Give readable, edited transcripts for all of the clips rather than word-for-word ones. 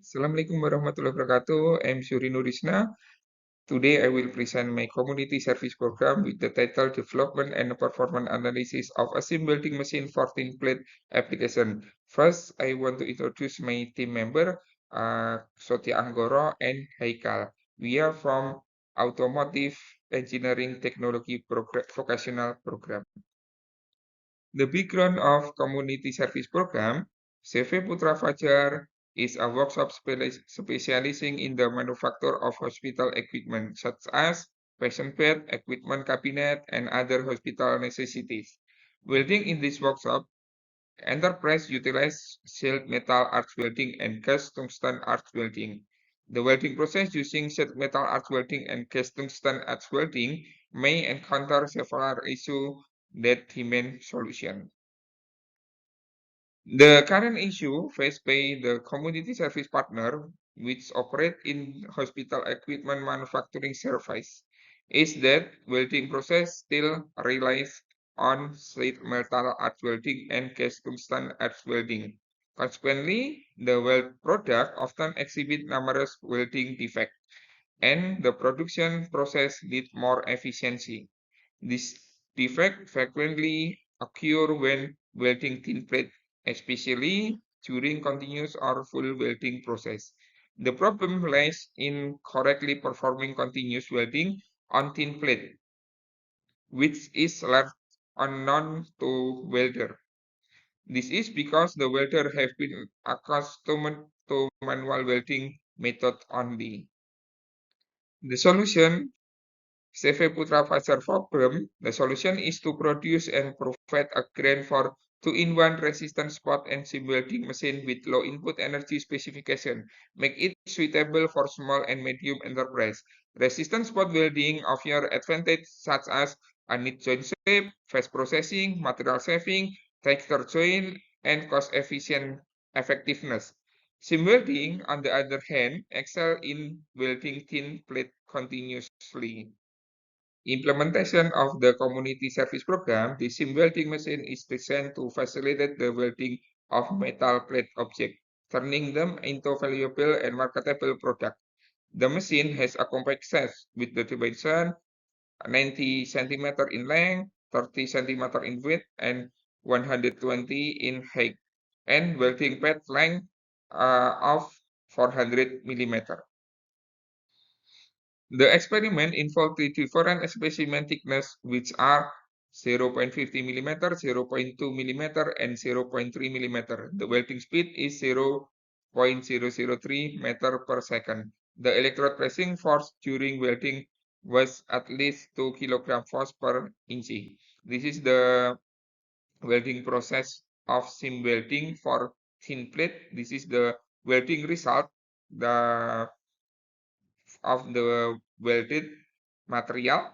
Assalamualaikum warahmatullahi wabarakatuh. I'm Syuri Nurisna. Today I will present my community service program with the title Development and Performance Analysis of a Sim Welding Machine 14 plate application. First, I want to introduce my team member, Sotia Anggoro and Haikal. We are from Automotive Engineering Technology Vocational Program. The background of community service program, CV Putra Fajar is a workshop specializing in the manufacture of hospital equipment such as patient bed, equipment cabinet, and other hospital necessities. Welding in this workshop, enterprise utilize sheet metal arc welding and cast tungsten arc welding. The welding process using sheet metal arc welding and cast tungsten arc welding may encounter several issues that demand solution. The current issue faced by the community service partner, which operate in hospital equipment manufacturing service, is that welding process still relies on sheet metal arc welding and cast tungsten arc welding. Consequently, the weld product often exhibit numerous welding defects, and the production process need more efficiency. This defect frequently occur when welding thin plate, especially during continuous or full welding process. The problem lies in correctly performing continuous welding on thin plate, which is left unknown to welder. This is because the welder have been accustomed to manual welding method only. The solution CV Putra Fajar problem, the solution is to produce and provide a grant for two-in-one resistant spot and sim welding machine with low input energy specification, make it suitable for small and medium enterprise. Resistant spot welding offers advantages such as a neat joint shape, fast processing, material saving, tighter joint, and cost-efficient effectiveness. Sim welding, on the other hand, excel in welding thin plate continuously. Implementation of the community service program, the sim welding machine is designed to facilitate the welding of metal plate objects, turning them into valuable and marketable product. The machine has a compact size with the dimension 90 centimeter in length, 30 centimeter in width, and 120 in height, and welding pad length of 400 millimeter. The experiment involved three different specimen thickness, which are 0.50 mm, 0.2 mm, and 0.3 mm. The welding speed is 0.003 meter per second. The electrode pressing force during welding was at least 2 kg force per inch. This is the welding process of sim welding for thin plate. This is the welding result. The of the welded material,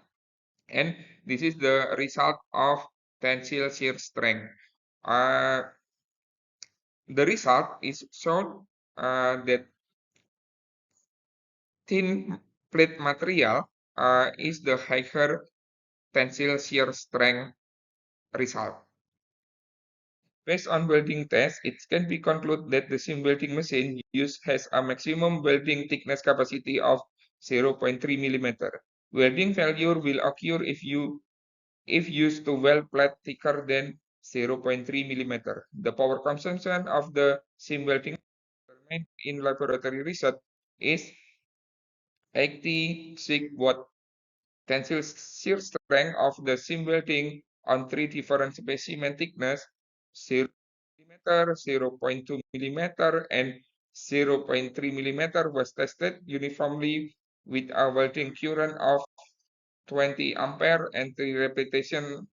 and this is the result of tensile shear strength. Uh, the result is shown that thin plate material is the higher tensile shear strength result. Based on welding tests, it can be concluded that the sim welding machine used has a maximum welding thickness capacity of 0.3 mm. Welding failure will occur if used to weld plate thicker than 0.3 mm. The power consumption of the sim welding in laboratory research is 86 watt. Tensile shear strength of the sim welding on three different specimen thickness 0 mm, 0.2 mm, and 0.3 mm was tested uniformly with a welding current of 20 ampere and 3 repetition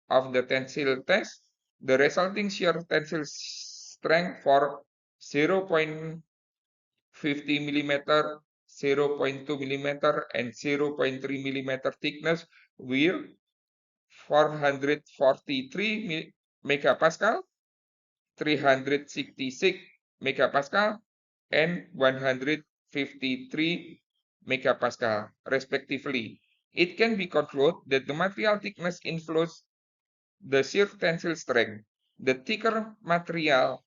of the tensile test. The resulting shear tensile strength for 0.50 millimeter, 0.2 millimeter, and 0.3 millimeter thickness were 443 megapascal, 366 megapascal, and 153 megapascal, respectively. It can be concluded that the material thickness influences the shear tensile strength. The thicker material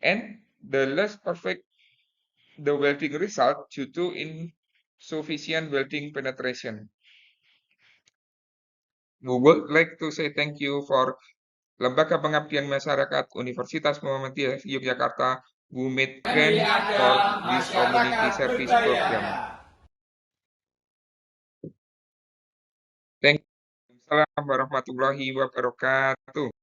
and the less perfect the welding result due to insufficient welding penetration. We would like to say thank you for Lembaga Pengabdian Masyarakat Universitas Muhammadiyah Yogyakarta who made grant for this community service program. Thank you. Assalamualaikum warahmatullahi wabarakatuh.